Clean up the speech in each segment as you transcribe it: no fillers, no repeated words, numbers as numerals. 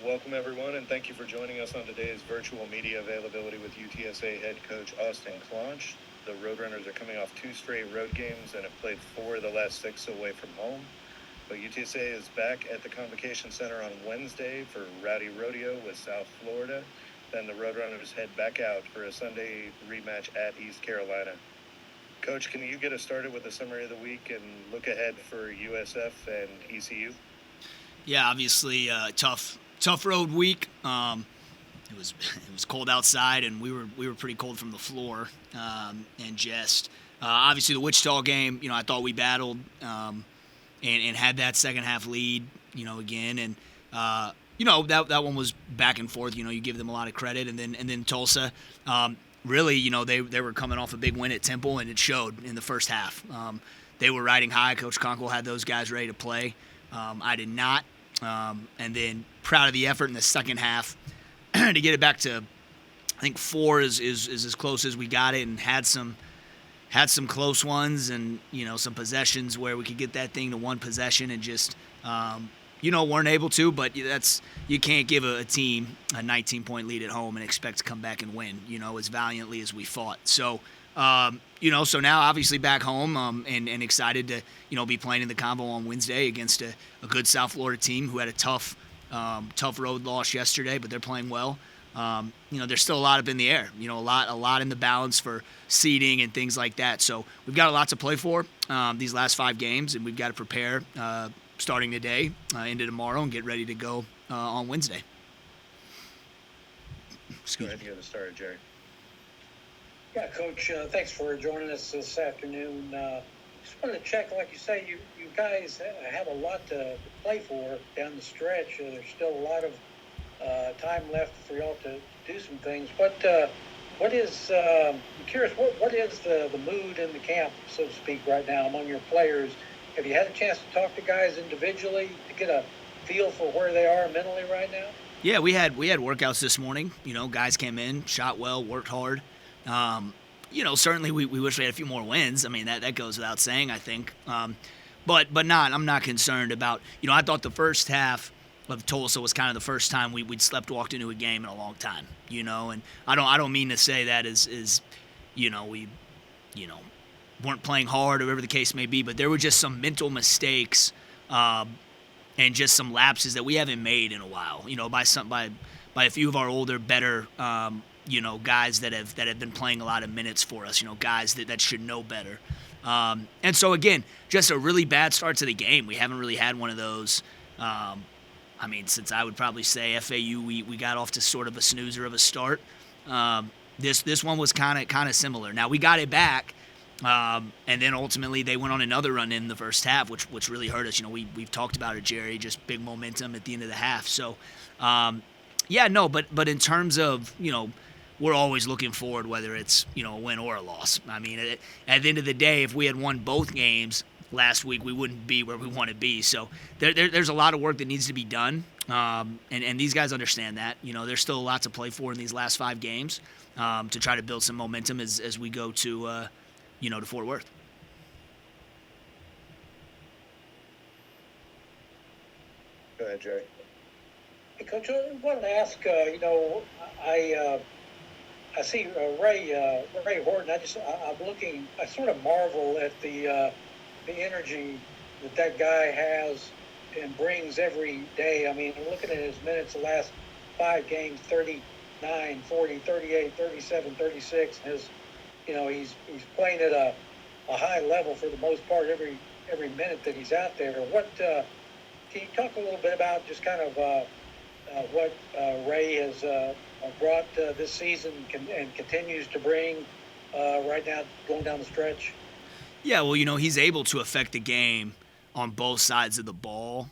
Welcome, everyone, and thank you for joining us on today's virtual media availability with UTSA head coach Austin Claunch. The Roadrunners are coming off 2 straight road games and have played 4 of the last 6 away from home. But UTSA is back at the Convocation Center on Wednesday for Rowdy Rodeo with South Florida. Then the Roadrunners head back out for a Sunday rematch at East Carolina. Coach, can you get us started with a summary of the week and look ahead for USF and ECU? Yeah, obviously tough road week. It was cold outside, and we were pretty cold from the floor. And just obviously the Wichita game, I thought we battled and had that second half lead, again. And that one was back and forth. You give them a lot of credit, and then Tulsa. Really, they were coming off a big win at Temple, and it showed in the first half. They were riding high. Coach Conkle had those guys ready to play. I did not. And then proud of the effort in the second half to get it back to, I think 4 is as close as we got it, and had some close ones, and some possessions where we could get that thing to one possession, and just weren't able to. But you can't give a team a 19-point lead at home and expect to come back and win, as valiantly as we fought. So so now obviously back home and excited to, be playing in the Convo on Wednesday against a good South Florida team who had a tough road loss yesterday, but they're playing well. There's still a lot up in the air, a lot in the balance for seeding and things like that. So we've got a lot to play for these last 5 games, and we've got to prepare starting today into tomorrow and get ready to go on Wednesday. Go ahead and get us started, Jerry. Yeah, Coach, thanks for joining us this afternoon. Just wanted to check, like you say, you guys have a lot to play for down the stretch. There's still a lot of time left for y'all to do some things. But what is, I'm curious, what is the mood in the camp, so to speak, right now among your players? Have you had a chance to talk to guys individually to get a feel for where they are mentally right now? Yeah, we had workouts this morning. Guys came in, shot well, worked hard. Certainly we wish we had a few more wins. I mean, that goes without saying, I think. But I'm not concerned about, I thought the first half of Tulsa was kind of the first time we'd walked into a game in a long time, and I don't mean to say that as we weren't playing hard or whatever the case may be, but there were just some mental mistakes, and just some lapses that we haven't made in a while, by a few of our older, better, guys that have been playing a lot of minutes for us, guys that should know better. And so, again, just a really bad start to the game. We haven't really had one of those, since I would probably say FAU, we got off to sort of a snoozer of a start. This one was kind of similar. Now, we got it back, and then ultimately they went on another run in the first half, which really hurt us. We've talked about it, Jerry, just big momentum at the end of the half. So, but in terms of, we're always looking forward, whether it's, a win or a loss. I mean, at the end of the day, if we had won both games last week, we wouldn't be where we want to be. So there's a lot of work that needs to be done, and these guys understand that. There's still a lot to play for in these last 5 games to try to build some momentum as we go to, to Fort Worth. Go ahead, Jerry. Hey, Coach, I wanted to ask, I see Ray Horton. I sort of marvel at the energy that guy has and brings every day. I mean, looking at his minutes the last 5 games, 39, 40, 38, 37, 36. He's playing at a high level for the most part every minute that he's out there. Can you talk a little bit about just kind of what Ray has brought this season and continues to bring right now going down the stretch? Yeah, well, he's able to affect the game on both sides of the ball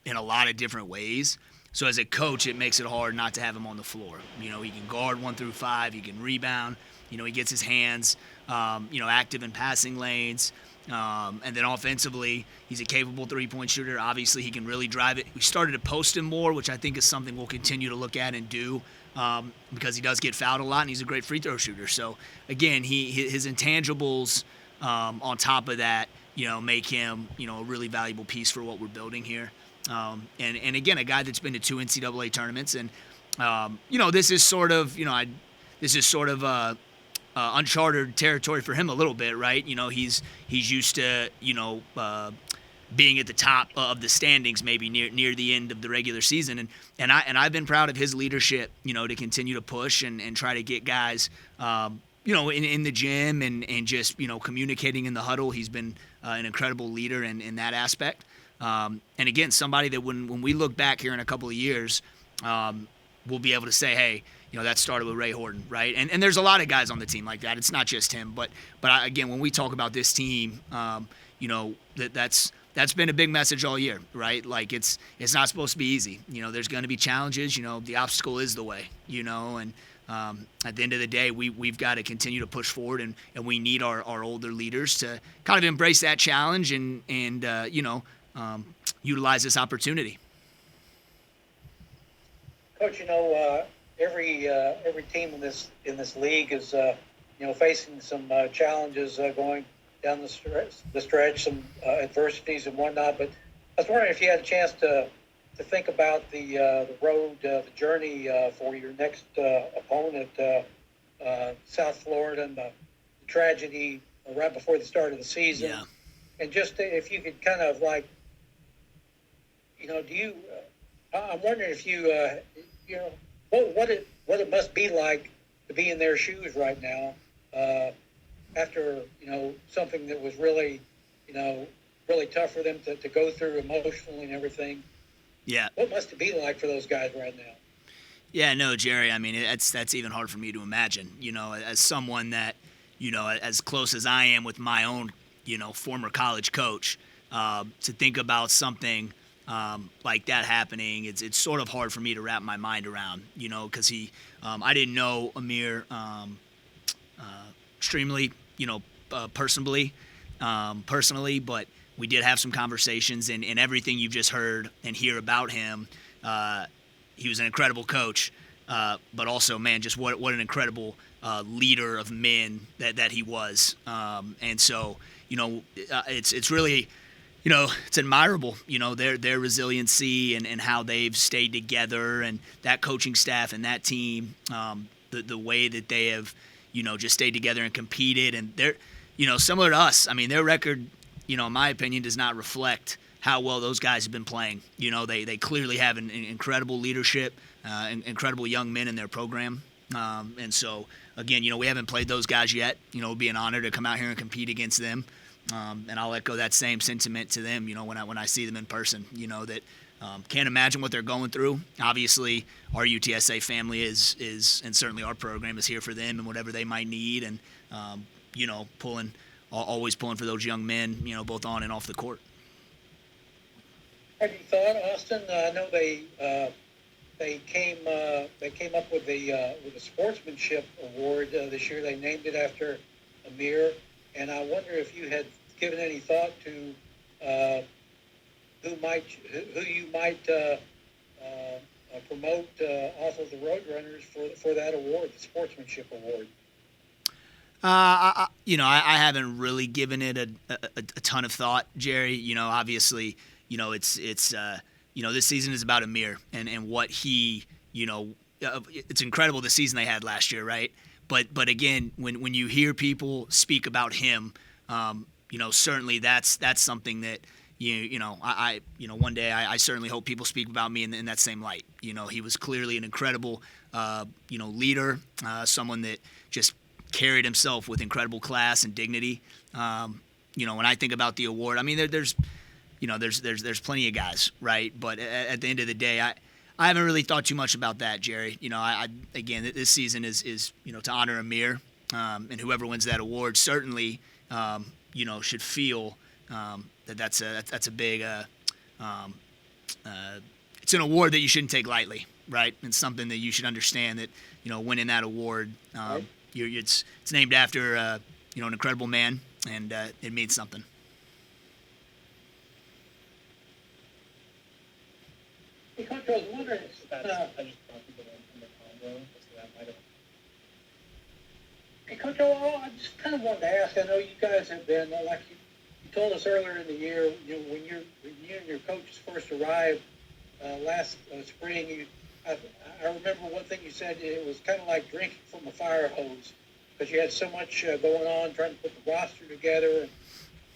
in a lot of different ways. So as a coach, it makes it hard not to have him on the floor. He can guard 1 through 5. He can rebound. He gets his hands, active in passing lanes. And then offensively, he's a capable 3-point shooter. Obviously, he can really drive it. We started to post him more, which I think is something we'll continue to look at and do because he does get fouled a lot, and he's a great free throw shooter. So, again, his intangibles on top of that, make him, a really valuable piece for what we're building here. And again, a guy that's been to 2 NCAA tournaments. And, this is sort of, uncharted territory for him a little bit, right? He's used to, being at the top of the standings, maybe near the end of the regular season, and I've been proud of his leadership, to continue to push and try to get guys, in the gym and just communicating in the huddle. He's been an incredible leader in that aspect, and again, somebody that when we look back here in a couple of years, we'll be able to say, hey, that started with Ray Horton, right? And there's a lot of guys on the team like that. It's not just him, but again, when we talk about this team, that's been a big message all year, right? Like it's not supposed to be easy. There's going to be challenges. The obstacle is the way. And at the end of the day, we've got to continue to push forward, and we need our older leaders to kind of embrace that challenge and utilize this opportunity. Coach, every team in this league is facing some challenges going down the stretch, some adversities and whatnot. But I was wondering if you had a chance to think about the road, the journey for your next opponent, South Florida, and the tragedy right before the start of the season. Yeah. And just if you could kind of like, do you? I'm wondering if you, what it must be like to be in their shoes right now. After, something that was really, really tough for them to go through emotionally and everything. Yeah. What must it be like for those guys right now? Yeah, no, Jerry, I mean, that's even hard for me to imagine, as someone that, as close as I am with my own, former college coach, to think about something like that happening, it's sort of hard for me to wrap my mind around, because I didn't know Amir extremely, personally, but we did have some conversations, and everything you've just heard and hear about him, he was an incredible coach, but also, man, just what an incredible leader of men that he was, and so, it's really, it's admirable, their resiliency and how they've stayed together, and that coaching staff and that team, the way that they have, just stayed together and competed. And they're, similar to us. I mean, their record, in my opinion, does not reflect how well those guys have been playing. They clearly have an incredible leadership, incredible young men in their program. And so, again, we haven't played those guys yet. It would be an honor to come out here and compete against them. And I'll echo that same sentiment to them, when I see them in person, that can't imagine what they're going through. Obviously, our UTSA family is, and certainly our program is here for them and whatever they might need, and always pulling for those young men, both on and off the court. Have you thought, Austin? I know they came up with a sportsmanship award this year. They named it after Amir, and I wonder if you had given any thought to who you might promote off of the Roadrunners for that award, the sportsmanship award. I haven't really given it a ton of thought, Jerry. Obviously, it's this season is about Amir and what he, it's incredible the season they had last year, right? But again, when you hear people speak about him, certainly that's something that I one day I certainly hope people speak about me in that same light. He was clearly an incredible leader, someone that just carried himself with incredible class and dignity. When I think about the award, I mean there's plenty of guys, right? But at the end of the day, I haven't really thought too much about that, Jerry. Again, this season is to honor Amir, and whoever wins that award certainly should feel that's a big it's an award that you shouldn't take lightly, right? It's something that you should understand that winning that award, Right. It's named after an incredible man, and it means something. Hey, Coach, I was wondering. Hey, Coach, I just kind of wanted to ask. I know you guys have been, like You told us earlier in the year, when you and your coaches first arrived last spring, I remember one thing you said. It was kind of like drinking from a fire hose because you had so much going on, trying to put the roster together,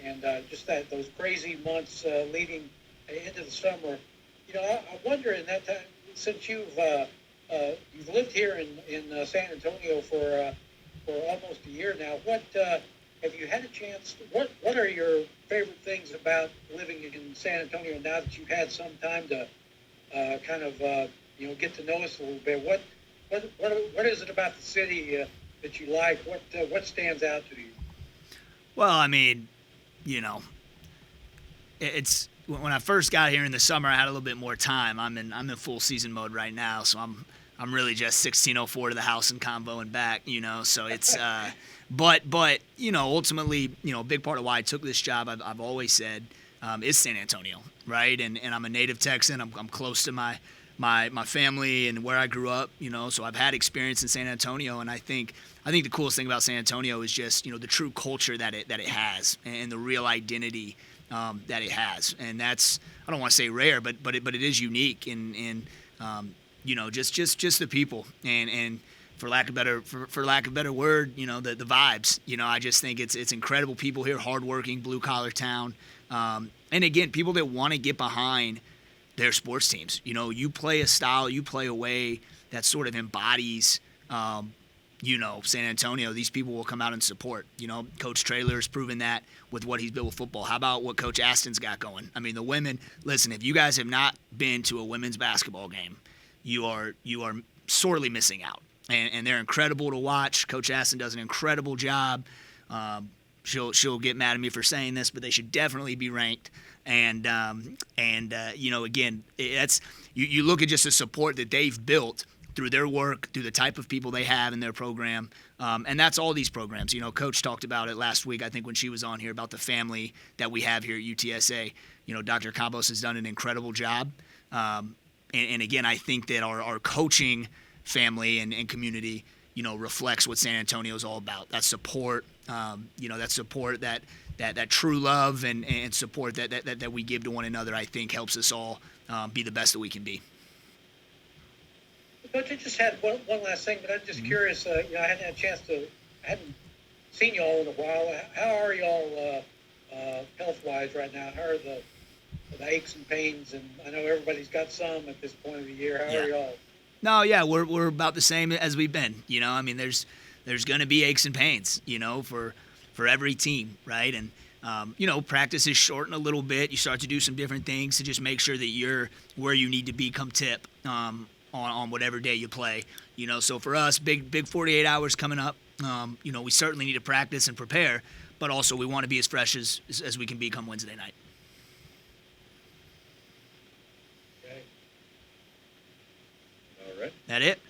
and just those crazy months leading into the summer. I wonder in that time, since you've lived here in San Antonio for almost a year now, what have you had a chance? What are your favorite things about living in San Antonio now that you've had some time to kind of get to know us a little bit? What is it about the city that you like? What stands out to you? Well, I mean, it's when I first got here in the summer, I had a little bit more time. I'm in full season mode right now, so I'm really just 1604 to the house and convo and back, So it's but ultimately, a big part of why I took this job, I've always said, is San Antonio, right? And I'm a native Texan. I'm close to my family and where I grew up, So I've had experience in San Antonio, and I think the coolest thing about San Antonio is just the true culture that it has and the real identity that it has, and that's, I don't want to say rare, but it is unique in just the people and for lack of a better word, the vibes. I just think it's incredible people here, hardworking, blue collar town, and again, people that want to get behind their sports teams. You play a style, you play a way that sort of embodies San Antonio. These people will come out and support. Coach Traylor has proven that with what he's built with football. How about what Coach Aston's got going? I mean, the women, listen, if you guys have not been to a women's basketball game, you are sorely missing out. And they're incredible to watch. Coach Aston does an incredible job. She'll get mad at me for saying this, but they should definitely be ranked. And again, that's you look at just the support that they've built through their work, through the type of people they have in their program, and that's all these programs. Coach talked about it last week, I think, when she was on here, about the family that we have here at UTSA. Dr. Campos has done an incredible job, and again, I think that our coaching family and community, reflects what San Antonio is all about. That support, that support, that true love and support that we give to one another, I think helps us all be the best that we can be. But you just had one last thing, but I'm just curious. I hadn't had a chance I hadn't seen y'all in a while. How are y'all health-wise right now? How are the aches and pains? And I know everybody's got some at this point of the year. How are y'all? No, yeah, we're about the same as we've been. I mean, there's going to be aches and pains, for every team, right? And practice is shortened a little bit. You start to do some different things to just make sure that you're where you need to be come tip on whatever day you play. So for us, big 48 hours coming up. We certainly need to practice and prepare, but also we want to be as fresh as we can be come Wednesday night. Okay. All right. That it?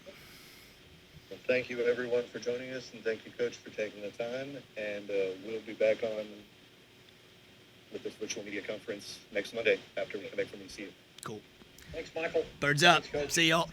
Well, thank you everyone for joining us, and thank you, Coach, for taking the time. And we'll be back on with this virtual media conference next Monday after we come back from ECU. Cool. Thanks, Michael. Birds up. Thanks, Coach. See y'all.